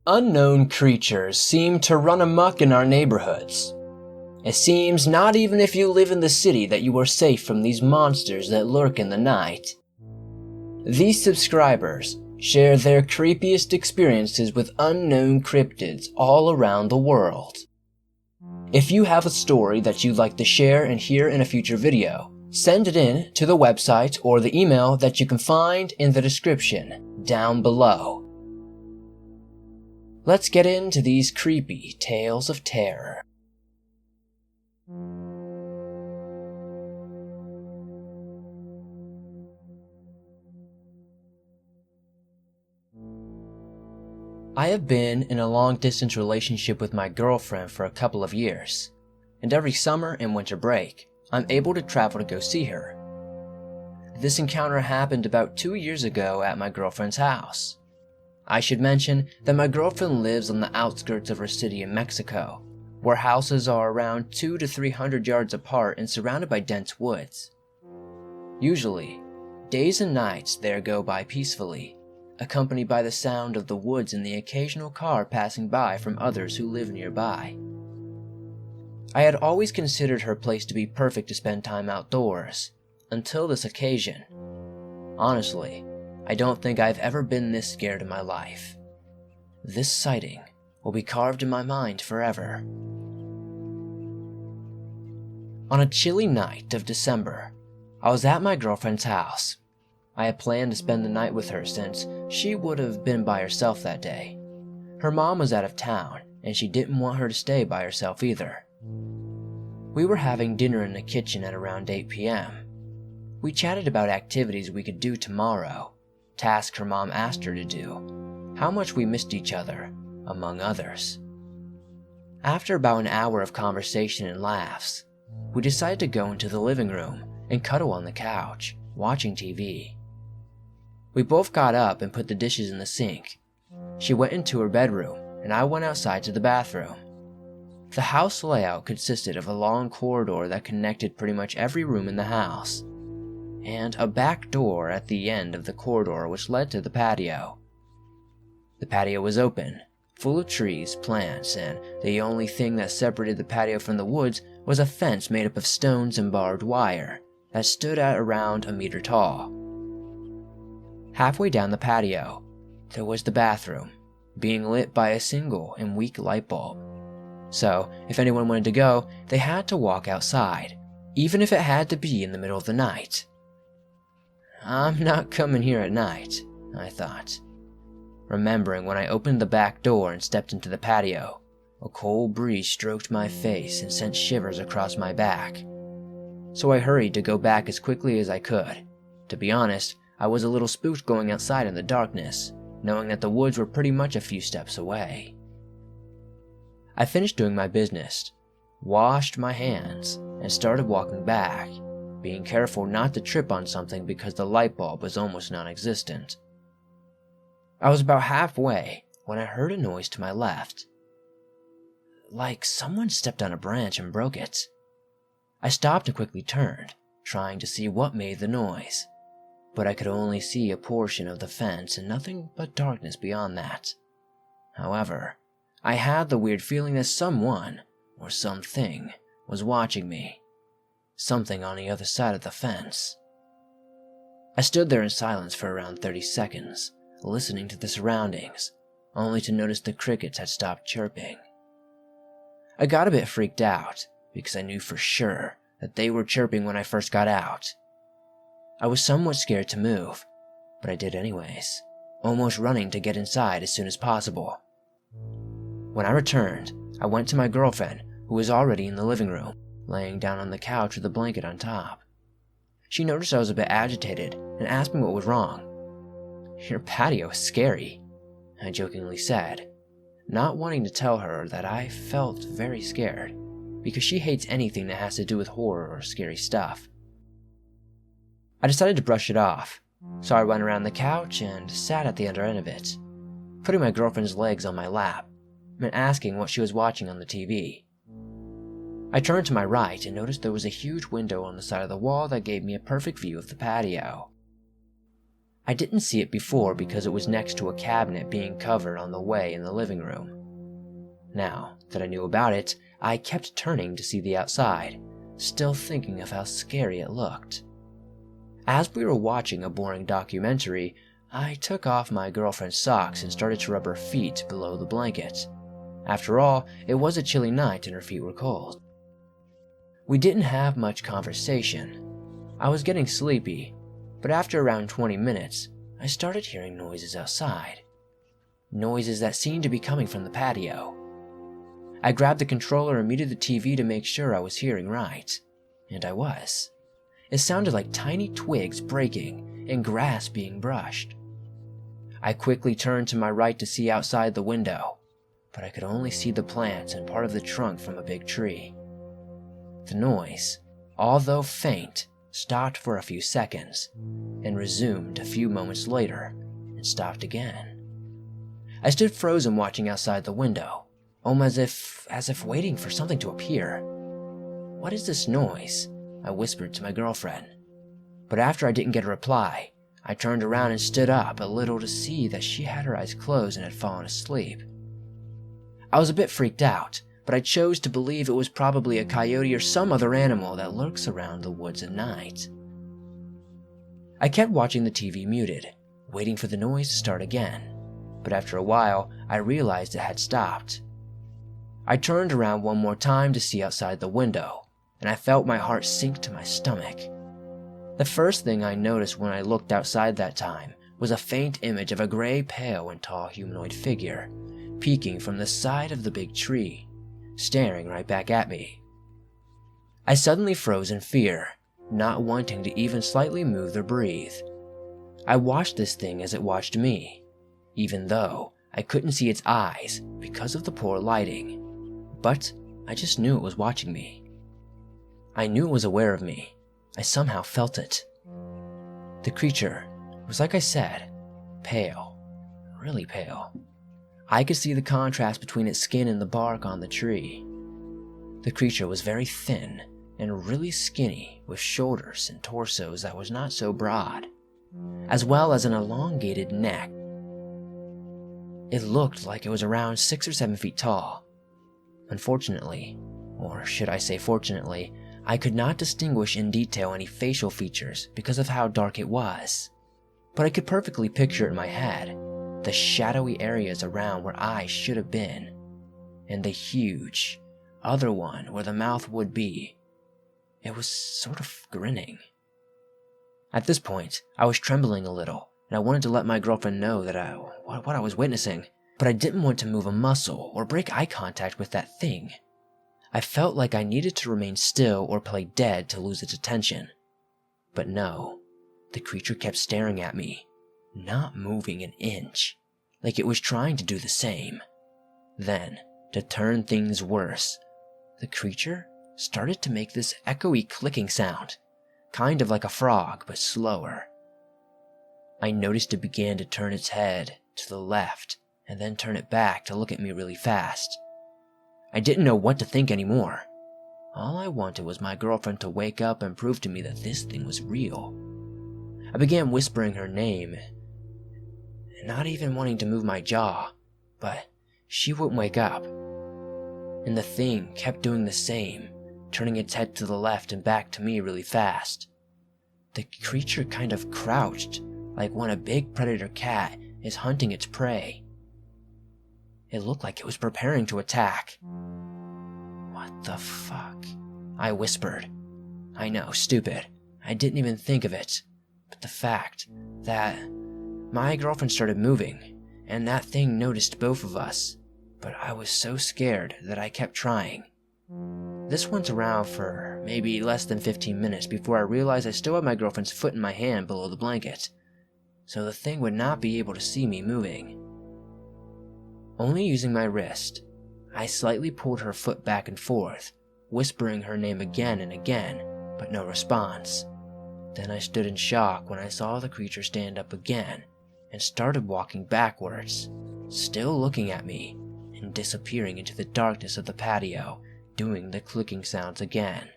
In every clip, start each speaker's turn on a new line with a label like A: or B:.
A: Unknown creatures seem to run amok in our neighborhoods. It seems not even if you live in the city that you are safe from these monsters that lurk in the night. These subscribers share their creepiest experiences with unknown cryptids all around the world. If you have a story that you'd like to share and hear in a future video, send it in to the website or the email that you can find in the description down below. Let's get into these creepy tales of terror. I have been in a long-distance relationship with my girlfriend for a couple of years, and every summer and winter break, I'm able to travel to go see her. This encounter happened about 2 years ago at my girlfriend's house. I should mention that my girlfriend lives on the outskirts of her city in Mexico, where houses are around 200 to 300 yards apart and surrounded by dense woods. Usually, days and nights there go by peacefully, accompanied by the sound of the woods and the occasional car passing by from others who live nearby. I had always considered her place to be perfect to spend time outdoors, until this occasion. Honestly, I don't think I've ever been this scared in my life. This sighting will be carved in my mind forever. On a chilly night of December, I was at my girlfriend's house. I had planned to spend the night with her since she would have been by herself that day. Her mom was out of town, and she didn't want her to stay by herself either. We were having dinner in the kitchen at around 8 p.m. We chatted about activities we could do tomorrow, tasks her mom asked her to do, how much we missed each other, among others. After about an hour of conversation and laughs, we decided to go into the living room and cuddle on the couch, watching TV. We both got up and put the dishes in the sink. She went into her bedroom, and I went outside to the bathroom. The house layout consisted of a long corridor that connected pretty much every room in the house, and a back door at the end of the corridor which led to the patio. The patio was open, full of trees, plants, and the only thing that separated the patio from the woods was a fence made up of stones and barbed wire that stood at around a meter tall. Halfway down the patio, there was the bathroom, being lit by a single and weak light bulb. So, if anyone wanted to go, they had to walk outside, even if it had to be in the middle of the night. I'm not coming here at night, I thought, remembering when I opened the back door and stepped into the patio. A cold breeze stroked my face and sent shivers across my back. So I hurried to go back as quickly as I could. To be honest, I was a little spooked going outside in the darkness, knowing that the woods were pretty much a few steps away. I finished doing my business, washed my hands, and started walking back, being careful not to trip on something because the light bulb was almost non-existent. I was about halfway when I heard a noise to my left, like someone stepped on a branch and broke it. I stopped and quickly turned, trying to see what made the noise, but I could only see a portion of the fence and nothing but darkness beyond that. However, I had the weird feeling that someone, or something, was watching me. Something on the other side of the fence. I stood there in silence for around 30 seconds, listening to the surroundings, only to notice the crickets had stopped chirping. I got a bit freaked out, because I knew for sure that they were chirping when I first got out. I was somewhat scared to move, but I did anyways, almost running to get inside as soon as possible. When I returned, I went to my girlfriend, who was already in the living room, laying down on the couch with a blanket on top. She noticed I was a bit agitated and asked me what was wrong. "Your patio is scary," I jokingly said, not wanting to tell her that I felt very scared, because she hates anything that has to do with horror or scary stuff. I decided to brush it off, so I went around the couch and sat at the other end of it, putting my girlfriend's legs on my lap and asking what she was watching on the TV. I turned to my right and noticed there was a huge window on the side of the wall that gave me a perfect view of the patio. I didn't see it before because it was next to a cabinet being covered on the way in the living room. Now that I knew about it, I kept turning to see the outside, still thinking of how scary it looked. As we were watching a boring documentary, I took off my girlfriend's socks and started to rub her feet below the blanket. After all, it was a chilly night and her feet were cold. We didn't have much conversation. I was getting sleepy, but after around 20 minutes, I started hearing noises outside. Noises that seemed to be coming from the patio. I grabbed the controller and muted the TV to make sure I was hearing right. And I was. It sounded like tiny twigs breaking and grass being brushed. I quickly turned to my right to see outside the window, but I could only see the plants and part of the trunk from a big tree. The noise, although faint, stopped for a few seconds and resumed a few moments later and stopped again. I stood frozen watching outside the window, almost as if waiting for something to appear. "What is this noise?" I whispered to my girlfriend. But after I didn't get a reply, I turned around and stood up a little to see that she had her eyes closed and had fallen asleep. I was a bit freaked out, but I chose to believe it was probably a coyote or some other animal that lurks around the woods at night. I kept watching the TV muted, waiting for the noise to start again, but after a while, I realized it had stopped. I turned around one more time to see outside the window, and I felt my heart sink to my stomach. The first thing I noticed when I looked outside that time was a faint image of a gray, pale, and tall humanoid figure peeking from the side of the big tree, staring right back at me. I suddenly froze in fear, not wanting to even slightly move or breathe. I watched this thing as it watched me, even though I couldn't see its eyes because of the poor lighting, but I just knew it was watching me. I knew it was aware of me. I somehow felt it. The creature was, like I said, pale, really pale. I could see the contrast between its skin and the bark on the tree. The creature was very thin and really skinny, with shoulders and torsos that was not so broad, as well as an elongated neck. It looked like it was around 6 or 7 feet tall. Unfortunately, or should I say fortunately, I could not distinguish in detail any facial features because of how dark it was, but I could perfectly picture it in my head, the shadowy areas around where eyes should have been, and the huge other one where the mouth would be. It was sort of grinning. At this point, I was trembling a little, and I wanted to let my girlfriend know that what I was witnessing, but I didn't want to move a muscle or break eye contact with that thing. I felt like I needed to remain still or play dead to lose its attention. But no, the creature kept staring at me, not moving an inch, like it was trying to do the same. Then, to turn things worse, the creature started to make this echoey clicking sound, kind of like a frog, but slower. I noticed it began to turn its head to the left and then turn it back to look at me really fast. I didn't know what to think anymore. All I wanted was my girlfriend to wake up and prove to me that this thing was real. I began whispering her name, and not even wanting to move my jaw, but she wouldn't wake up. And the thing kept doing the same, turning its head to the left and back to me really fast. The creature kind of crouched, like when a big predator cat is hunting its prey. It looked like it was preparing to attack. "What the fuck?" I whispered. I know, stupid. I didn't even think of it. But the fact that my girlfriend started moving, and that thing noticed both of us, but I was so scared that I kept trying. This went around for maybe less than 15 minutes before I realized I still had my girlfriend's foot in my hand below the blanket, so the thing would not be able to see me moving. Only using my wrist, I slightly pulled her foot back and forth, whispering her name again and again, but no response. Then I stood in shock when I saw the creature stand up again and started walking backwards, still looking at me, and disappearing into the darkness of the patio, doing the clicking sounds again.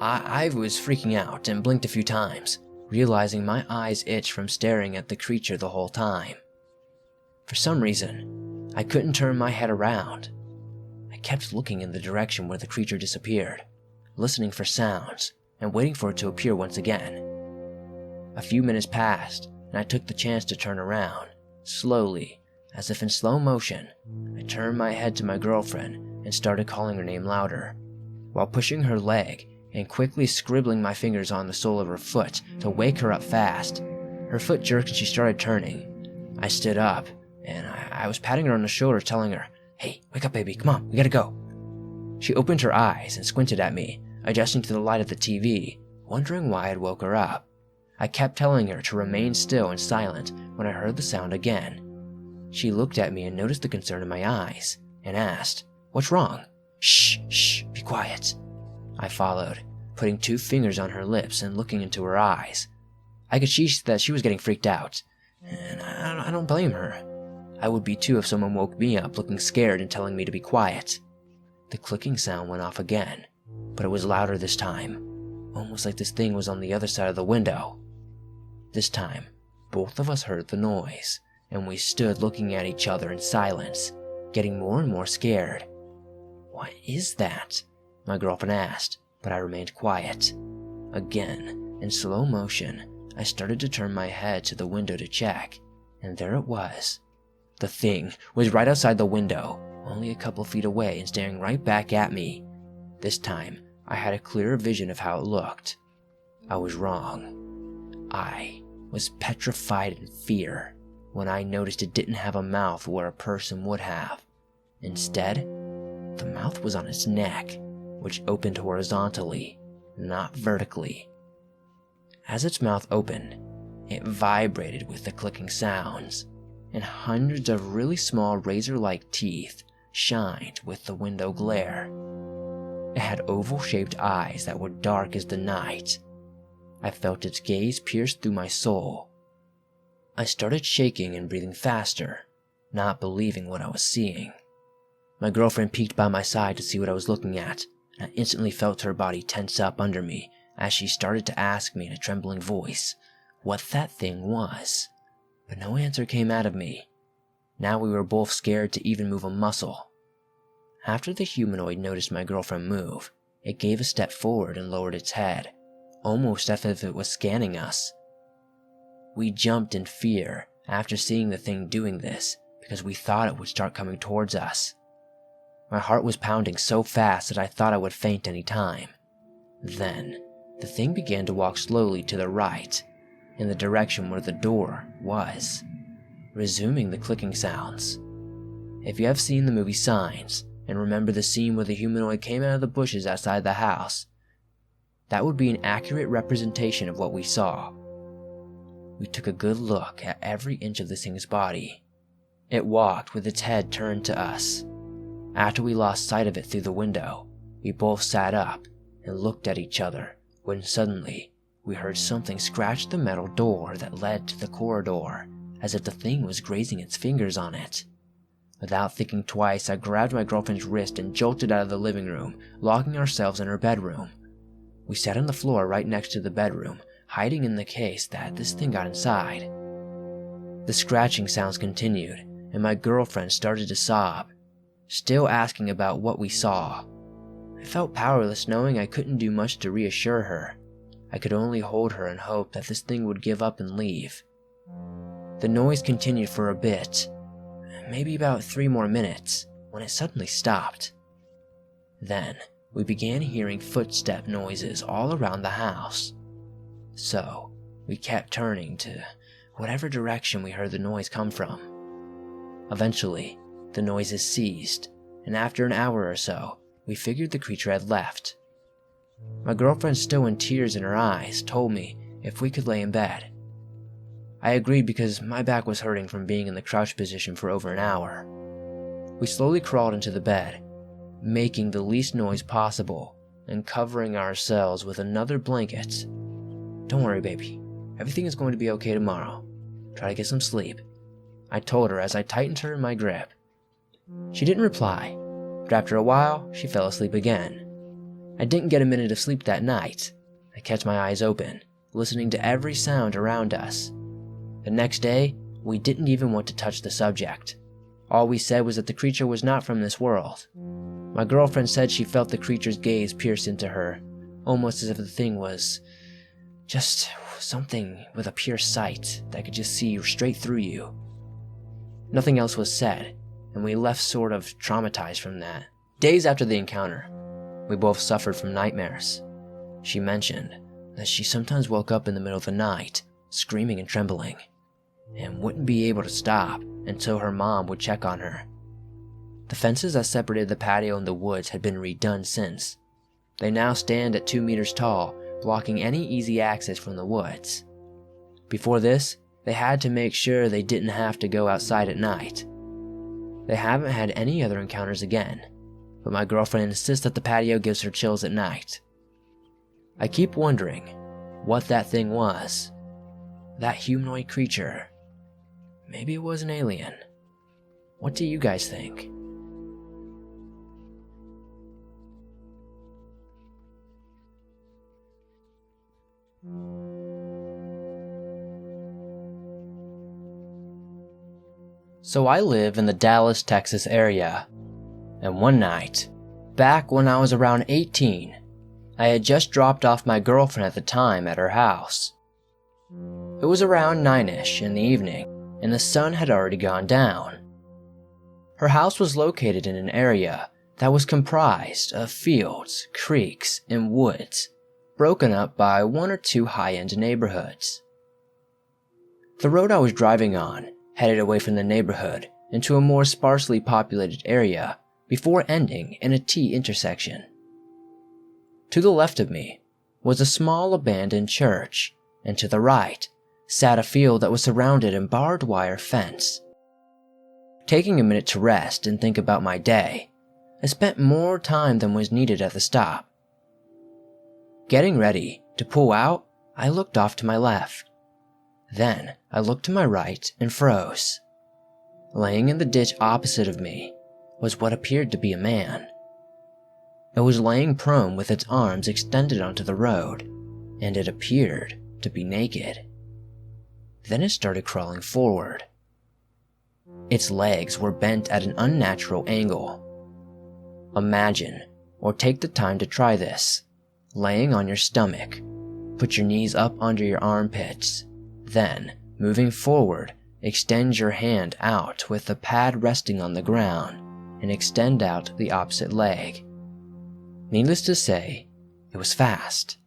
A: I was freaking out and blinked a few times, realizing my eyes itched from staring at the creature the whole time. For some reason, I couldn't turn my head around. I kept looking in the direction where the creature disappeared, listening for sounds and waiting for it to appear once again. A few minutes passed, and I took the chance to turn around. Slowly, as if in slow motion, I turned my head to my girlfriend and started calling her name louder, while pushing her leg and quickly scribbling my fingers on the sole of her foot to wake her up fast. Her foot jerked and she started turning. I stood up, and I was patting her on the shoulder, telling her, "Hey, wake up, baby, come on, we gotta go." She opened her eyes and squinted at me, adjusting to the light of the TV, wondering why I'd woke her up. I kept telling her to remain still and silent when I heard the sound again. She looked at me and noticed the concern in my eyes, and asked, "What's wrong?" "Shh, shh, be quiet." I followed, putting 2 fingers on her lips and looking into her eyes. I could see that she was getting freaked out, and I don't blame her. I would be too if someone woke me up looking scared and telling me to be quiet. The clicking sound went off again, but it was louder this time, almost like this thing was on the other side of the window. This time, both of us heard the noise, and we stood looking at each other in silence, getting more and more scared. "What is that?" my girlfriend asked, but I remained quiet. Again, in slow motion, I started to turn my head to the window to check, and there it was. The thing was right outside the window, only a couple feet away and staring right back at me. This time, I had a clearer vision of how it looked. I was wrong. I was petrified in fear when I noticed it didn't have a mouth where a person would have. Instead, the mouth was on its neck, which opened horizontally, not vertically. As its mouth opened, it vibrated with the clicking sounds, and hundreds of really small razor-like teeth shined with the window glare. It had oval-shaped eyes that were dark as the night. I felt its gaze pierce through my soul. I started shaking and breathing faster, not believing what I was seeing. My girlfriend peeked by my side to see what I was looking at, and I instantly felt her body tense up under me as she started to ask me in a trembling voice what that thing was. But no answer came out of me. Now we were both scared to even move a muscle. After the humanoid noticed my girlfriend move, it gave a step forward and lowered its head, almost as if it was scanning us. We jumped in fear after seeing the thing doing this because we thought it would start coming towards us. My heart was pounding so fast that I thought I would faint any time. Then, the thing began to walk slowly to the right, in the direction where the door was, resuming the clicking sounds. If you have seen the movie Signs, and remember the scene where the humanoid came out of the bushes outside the house, that would be an accurate representation of what we saw. We took a good look at every inch of this thing's body. It walked with its head turned to us. After we lost sight of it through the window, we both sat up and looked at each other when suddenly we heard something scratch the metal door that led to the corridor, as if the thing was grazing its fingers on it. Without thinking twice, I grabbed my girlfriend's wrist and jolted out of the living room, locking ourselves in her bedroom. We sat on the floor right next to the bedroom, hiding in the case that this thing got inside. The scratching sounds continued, and my girlfriend started to sob, still asking about what we saw. I felt powerless, knowing I couldn't do much to reassure her. I could only hold her and hope that this thing would give up and leave. The noise continued for a bit, maybe about 3 more minutes, when it suddenly stopped. Then, we began hearing footstep noises all around the house. So, we kept turning to whatever direction we heard the noise come from. Eventually, the noises ceased, and after an hour or so, we figured the creature had left. My girlfriend, still in tears in her eyes, told me if we could lay in bed. I agreed because my back was hurting from being in the crouch position for over an hour. We slowly crawled into the bed, making the least noise possible and covering ourselves with another blanket. "Don't worry, baby. Everything is going to be okay tomorrow. Try to get some sleep," I told her as I tightened her in my grip. She didn't reply, but after a while, she fell asleep again. I didn't get a minute of sleep that night. I kept my eyes open, listening to every sound around us. The next day, we didn't even want to touch the subject. All we said was that the creature was not from this world. My girlfriend said she felt the creature's gaze pierce into her, almost as if the thing was just something with a pure sight that could just see straight through you. Nothing else was said, and we left sort of traumatized from that. Days after the encounter, we both suffered from nightmares. She mentioned that she sometimes woke up in the middle of the night, screaming and trembling, and wouldn't be able to stop until her mom would check on her. The fences that separated the patio and the woods had been redone since. They now stand at 2 meters tall, blocking any easy access from the woods. Before this, they had to make sure they didn't have to go outside at night. They haven't had any other encounters again, but my girlfriend insists that the patio gives her chills at night. I keep wondering what that thing was. That humanoid creature. Maybe it was an alien. What do you guys think? So I live in the Dallas, Texas area, and one night, back when I was around 18, I had just dropped off my girlfriend at the time at her house. It was around 9-ish in the evening, and the sun had already gone down. Her house was located in an area that was comprised of fields, creeks, and woods, broken up by 1 or 2 high-end neighborhoods. The road I was driving on headed away from the neighborhood into a more sparsely populated area before ending in a T intersection. To the left of me was a small abandoned church, and to the right sat a field that was surrounded in barbed wire fence. Taking a minute to rest and think about my day, I spent more time than was needed at the stop. Getting ready to pull out, I looked off to my left. Then I looked to my right and froze. Laying in the ditch opposite of me was what appeared to be a man. It was laying prone with its arms extended onto the road, and it appeared to be naked. Then it started crawling forward. Its legs were bent at an unnatural angle. Imagine, or take the time to try this, laying on your stomach. Put your knees up under your armpits. Then, moving forward, extend your hand out with the pad resting on the ground and extend out the opposite leg. Needless to say, it was fast.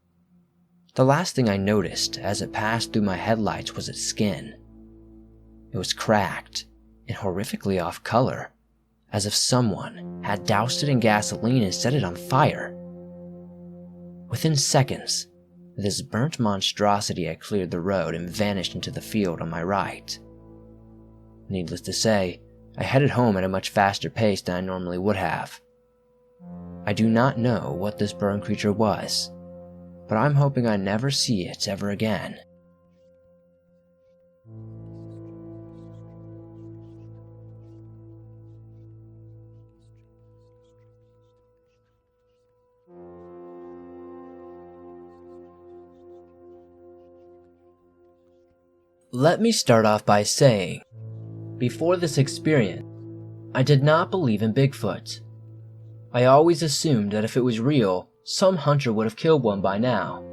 A: The last thing I noticed as it passed through my headlights was its skin. It was cracked and horrifically off color, as if someone had doused it in gasoline and set it on fire. Within seconds, this burnt monstrosity had cleared the road and vanished into the field on my right. Needless to say, I headed home at a much faster pace than I normally would have. I do not know what this burn creature was, but I'm hoping I never see it ever again. Let me start off by saying, before this experience, I did not believe in Bigfoot. I always assumed that if it was real, some hunter would have killed one by now.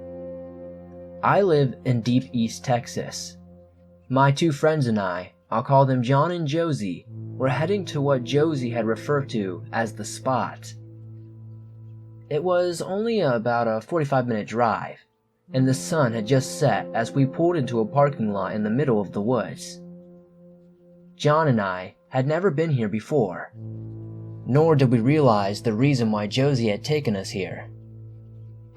A: I live in deep East Texas. My 2 friends and I'll call them John and Josie, were heading to what Josie had referred to as the spot. It was only about a 45-minute drive, and the sun had just set as we pulled into a parking lot in the middle of the woods. John and I had never been here before, nor did we realize the reason why Josie had taken us here.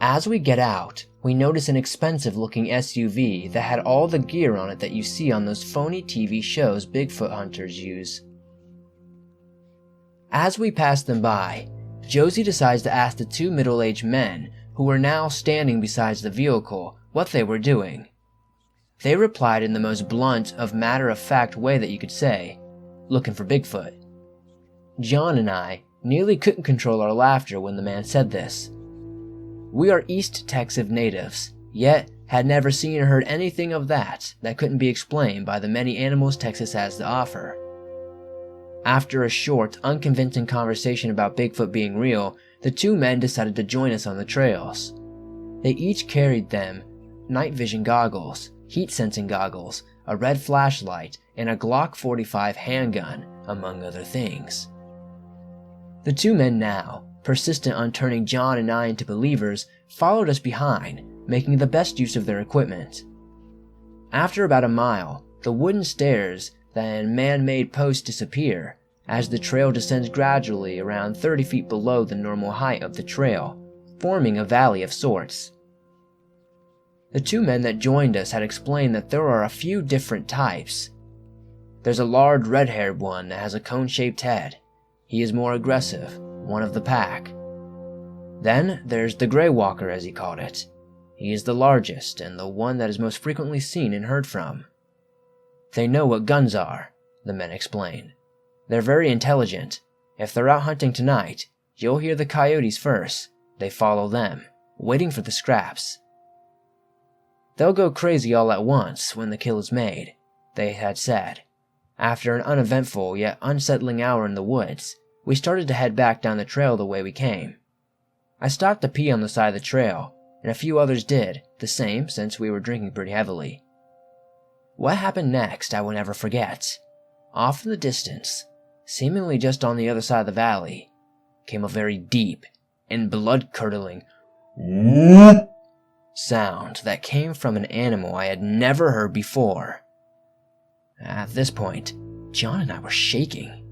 A: As we get out, we notice an expensive-looking SUV that had all the gear on it that you see on those phony TV shows Bigfoot hunters use. As we pass them by, Josie decides to ask the 2 middle-aged men who were now standing beside the vehicle what they were doing. They replied in the most blunt of matter-of-fact way that you could say, looking for Bigfoot. John and I nearly couldn't control our laughter when the man said this. We are East Texas natives, yet had never seen or heard anything of that couldn't be explained by the many animals Texas has to offer. After a short, unconvincing conversation about Bigfoot being real, the two men decided to join us on the trails. They each carried them night vision goggles, heat sensing goggles, a red flashlight, and a Glock 45 handgun, among other things. The two men now, persistent on turning John and I into believers, followed us behind, making the best use of their equipment. After about a mile, the wooden stairs and man-made posts disappear as the trail descends gradually around 30 feet below the normal height of the trail, forming a valley of sorts. The two men that joined us had explained that there are a few different types. There's a large red-haired one that has a cone-shaped head. He is more aggressive, one of the pack. Then there's the Grey Walker, as he called it. He is the largest and the one that is most frequently seen and heard from. They know what guns are, the men explained. They're very intelligent. If they're out hunting tonight, you'll hear the coyotes first. They follow them, waiting for the scraps. They'll go crazy all at once when the kill is made, they had said. After an uneventful yet unsettling hour in the woods, we started to head back down the trail the way we came. I stopped to pee on the side of the trail, and a few others did the same since we were drinking pretty heavily. What happened next I will never forget. Off in the distance, seemingly just on the other side of the valley, came a very deep and blood-curdling whoop sound that came from an animal I had never heard before. At this point, John and I were shaking.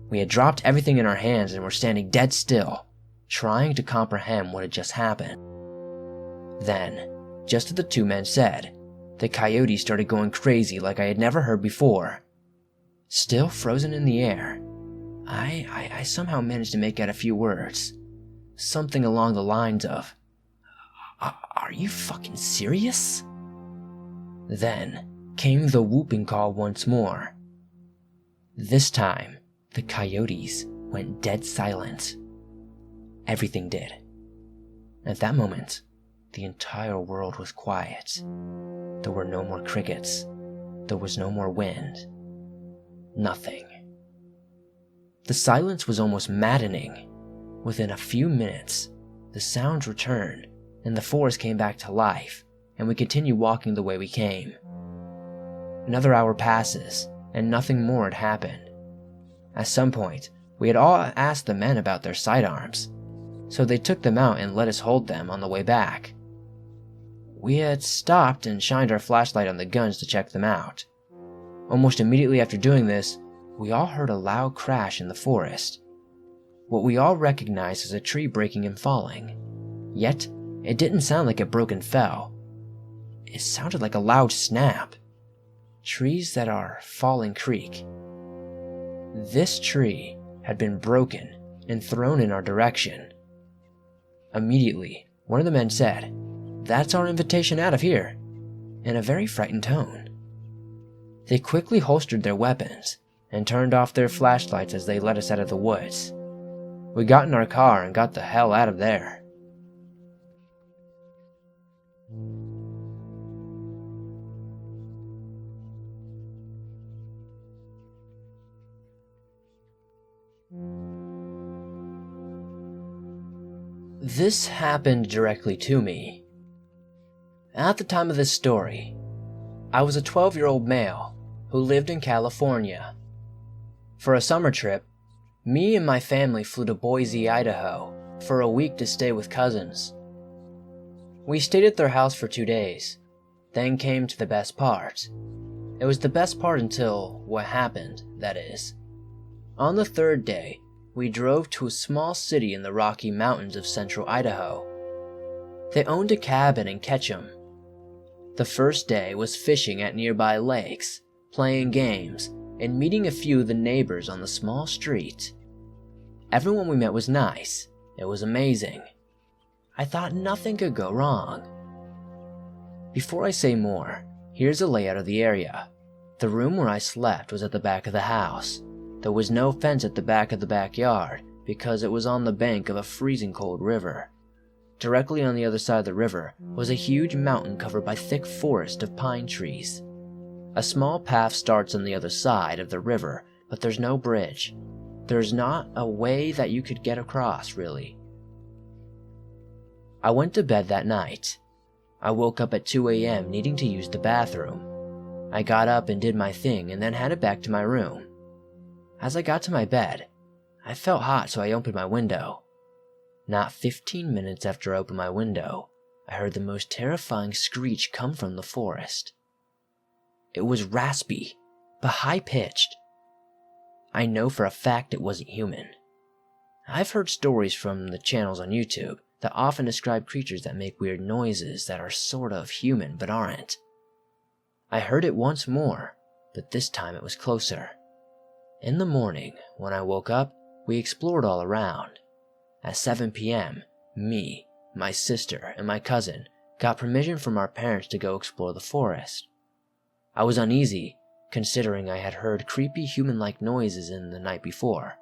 A: We had dropped everything in our hands and were standing dead still, trying to comprehend what had just happened. Then, just as the two men said, the coyote started going crazy like I had never heard before. Still frozen in the air, I somehow managed to make out a few words. Something along the lines of, "Are you fucking serious?" Then came the whooping call once more. This time, the coyotes went dead silent. Everything did. At that moment, the entire world was quiet. There were no more crickets. There was no more wind. Nothing. The silence was almost maddening. Within a few minutes, the sounds returned, and the forest came back to life, and we continued walking the way we came. Another hour passes, and nothing more had happened. At some point, we had all asked the men about their sidearms, so they took them out and let us hold them on the way back. We had stopped and shined our flashlight on the guns to check them out. Almost immediately after doing this, we all heard a loud crash in the forest. What we all recognized as a tree breaking and falling. Yet, it didn't sound like it broke and fell. It sounded like a loud snap. Trees that are falling creak. This tree had been broken and thrown in our direction. Immediately, one of the men said, "That's our invitation out of here," in a very frightened tone. They quickly holstered their weapons and turned off their flashlights as they let us out of the woods. We got in our car and got the hell out of there. This happened directly to me. At the time of this story, I was a 12-year-old male who lived in California. For a summer trip, me and my family flew to Boise, Idaho for a week to stay with cousins. We stayed at their house for 2 days, then came to the best part. It was the best part until what happened, that is. On the third day, we drove to a small city in the Rocky Mountains of central Idaho. They owned a cabin in Ketchum. The first day was fishing at nearby lakes, playing games, and meeting a few of the neighbors on the small street. Everyone we met was nice. It was amazing. I thought nothing could go wrong. Before I say more, here's a layout of the area. The room where I slept was at the back of the house. There was no fence at the back of the backyard because it was on the bank of a freezing cold river. Directly on the other side of the river was a huge mountain covered by thick forest of pine trees. A small path starts on the other side of the river, but there's no bridge. There's not a way that you could get across, really. I went to bed that night. I woke up at 2 a.m. needing to use the bathroom. I got up and did my thing and then headed back to my room. As I got to my bed, I felt hot, so I opened my window. Not 15 minutes after I opened my window, I heard the most terrifying screech come from the forest. It was raspy, but high-pitched. I know for a fact it wasn't human. I've heard stories from the channels on YouTube that often describe creatures that make weird noises that are sort of human but aren't. I heard it once more, but this time it was closer. In the morning, when I woke up, we explored all around. At 7 p.m., me, my sister, and my cousin got permission from our parents to go explore the forest. I was uneasy, considering I had heard creepy human-like noises in the night before,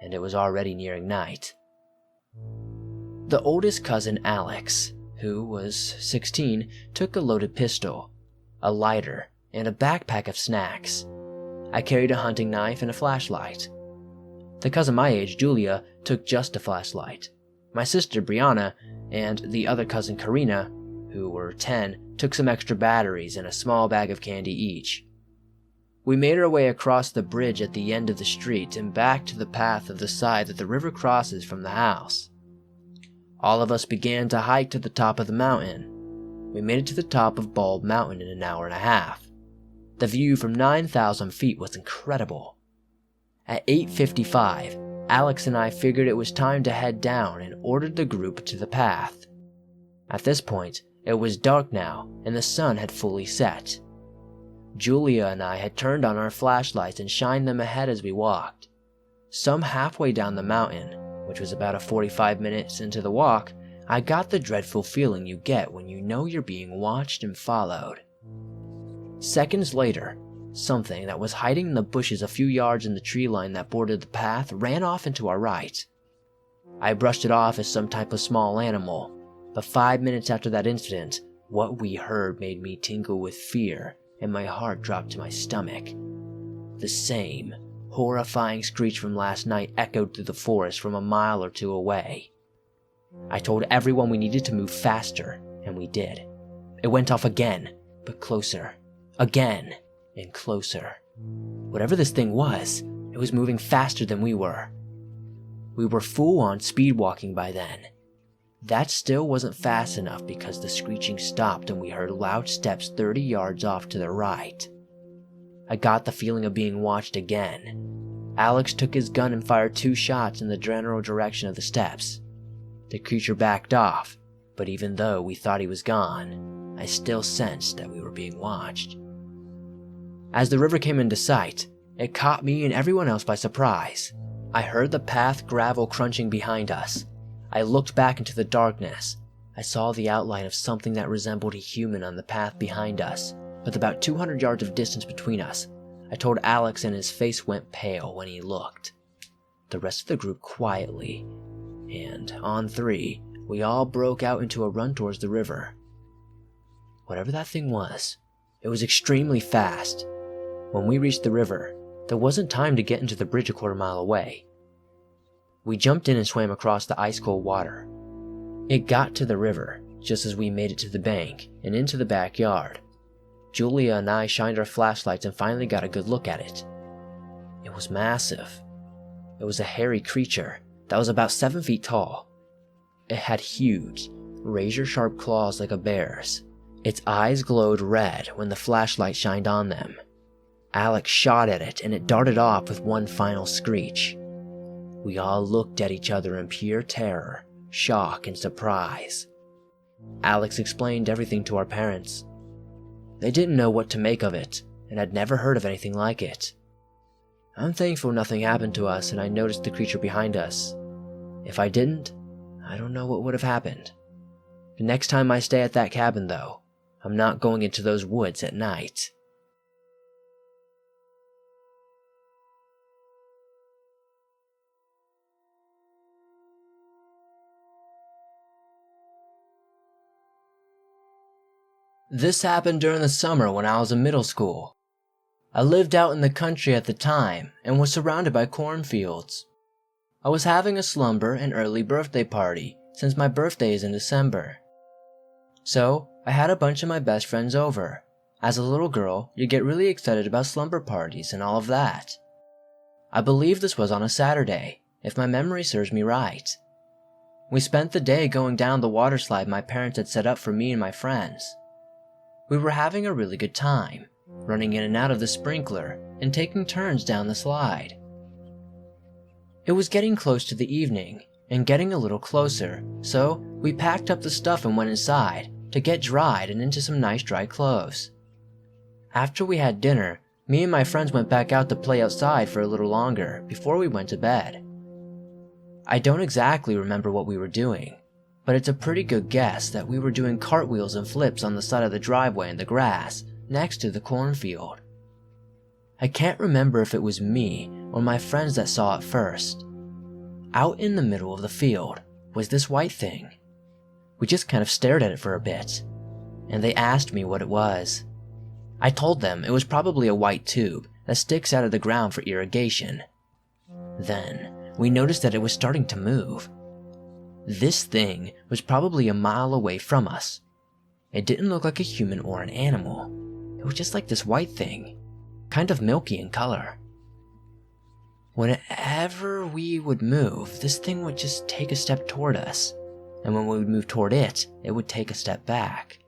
A: and it was already nearing night. The oldest cousin, Alex, who was 16, took a loaded pistol, a lighter, and a backpack of snacks. I carried a hunting knife and a flashlight. The cousin my age, Julia, took just a flashlight. My sister, Brianna, and the other cousin, Karina, who were 10, took some extra batteries and a small bag of candy each. We made our way across the bridge at the end of the street and back to the path of the side that the river crosses from the house. All of us began to hike to the top of the mountain. We made it to the top of Bald Mountain in an hour and a half. The view from 9,000 feet was incredible. At 8:55, Alex and I figured it was time to head down and ordered the group to the path. At this point, it was dark now and the sun had fully set. Julia and I had turned on our flashlights and shined them ahead as we walked. Some halfway down the mountain, which was about 45 minutes into the walk, I got the dreadful feeling you get when you know you're being watched and followed. Seconds later, something that was hiding in the bushes a few yards in the tree line that bordered the path ran off into our right. I brushed it off as some type of small animal, but 5 minutes after that incident, what we heard made me tingle with fear and my heart dropped to my stomach. The same horrifying screech from last night echoed through the forest from a mile or two away. I told everyone we needed to move faster, and we did. It went off again, but closer. Again, and closer. Whatever this thing was, it was moving faster than we were. We were full on speed walking by then. That still wasn't fast enough because the screeching stopped and we heard loud steps 30 yards off to the right. I got the feeling of being watched again. Alex took his gun and fired 2 shots in the general direction of the steps. The creature backed off, but even though we thought he was gone, I still sensed that we were being watched. As the river came into sight, it caught me and everyone else by surprise. I heard the path gravel crunching behind us. I looked back into the darkness. I saw the outline of something that resembled a human on the path behind us, with about 200 yards of distance between us. I told Alex and his face went pale when he looked. The rest of the group quietly, and on 3, we all broke out into a run towards the river. Whatever that thing was, it was extremely fast. When we reached the river, there wasn't time to get into the bridge a quarter mile away. We jumped in and swam across the ice-cold water. It got to the river just as we made it to the bank and into the backyard. Julia and I shined our flashlights and finally got a good look at it. It was massive. It was a hairy creature that was about 7 feet tall. It had huge, razor-sharp claws like a bear's. Its eyes glowed red when the flashlight shined on them. Alex shot at it and it darted off with one final screech. We all looked at each other in pure terror, shock, and surprise. Alex explained everything to our parents. They didn't know what to make of it and had never heard of anything like it. I'm thankful nothing happened to us and I noticed the creature behind us. If I didn't, I don't know what would have happened. The next time I stay at that cabin, though, I'm not going into those woods at night. This happened during the summer when I was in middle school. I lived out in the country at the time and was surrounded by cornfields. I was having a slumber and early birthday party since my birthday is in December. So, I had a bunch of my best friends over. As a little girl, you get really excited about slumber parties and all of that. I believe this was on a Saturday, if my memory serves me right. We spent the day going down the water slide my parents had set up for me and my friends. We were having a really good time, running in and out of the sprinkler and taking turns down the slide. It was getting close to the evening and getting a little closer, so we packed up the stuff and went inside to get dried and into some nice dry clothes. After we had dinner, me and my friends went back out to play outside for a little longer before we went to bed. I don't exactly remember what we were doing, but it's a pretty good guess that we were doing cartwheels and flips on the side of the driveway in the grass next to the cornfield. I can't remember if it was me or my friends that saw it first. Out in the middle of the field was this white thing. We just kind of stared at it for a bit, and they asked me what it was. I told them it was probably a white tube that sticks out of the ground for irrigation. Then, we noticed that it was starting to move. This thing was probably a mile away from us. It didn't look like a human or an animal. It was just like this white thing, kind of milky in color. Whenever we would move, this thing would just take a step toward us, and when we would move toward it, it would take a step back.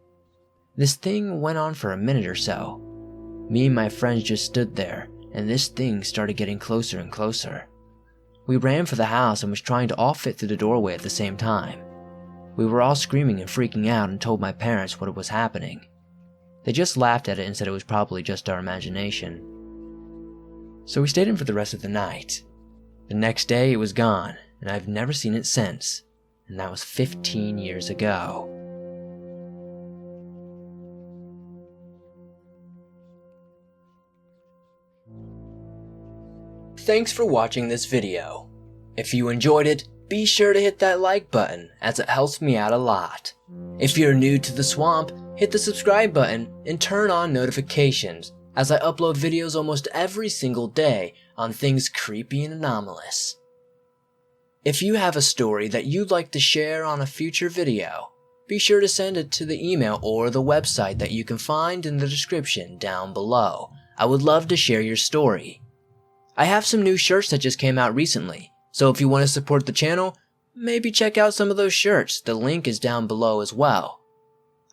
A: This thing went on for a minute or so. Me and my friends just stood there, and this thing started getting closer and closer. We ran for the house and was trying to all fit through the doorway at the same time. We were all screaming and freaking out and told my parents what was happening. They just laughed at it and said it was probably just our imagination. So we stayed in for the rest of the night. The next day it was gone, and I've never seen it since, and that was 15 years ago. Thanks for watching this video. If you enjoyed it, be sure to hit that like button as it helps me out a lot. If you're new to the swamp, hit the subscribe button and turn on notifications as I upload videos almost every single day on things creepy and anomalous. If you have a story that you'd like to share on a future video, be sure to send it to the email or the website that you can find in the description down below. I would love to share your story. I have some new shirts that just came out recently, so if you want to support the channel, maybe check out some of those shirts. The link is down below as well.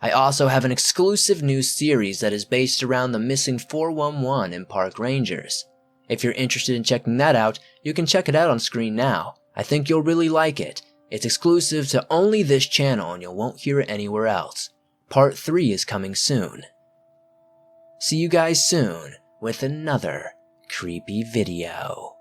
A: I also have an exclusive new series that is based around the missing 411 and park rangers. If you're interested in checking that out, you can check it out on screen now. I think you'll really like it. It's exclusive to only this channel and you won't hear it anywhere else. Part 3 is coming soon. See you guys soon with another creepy video.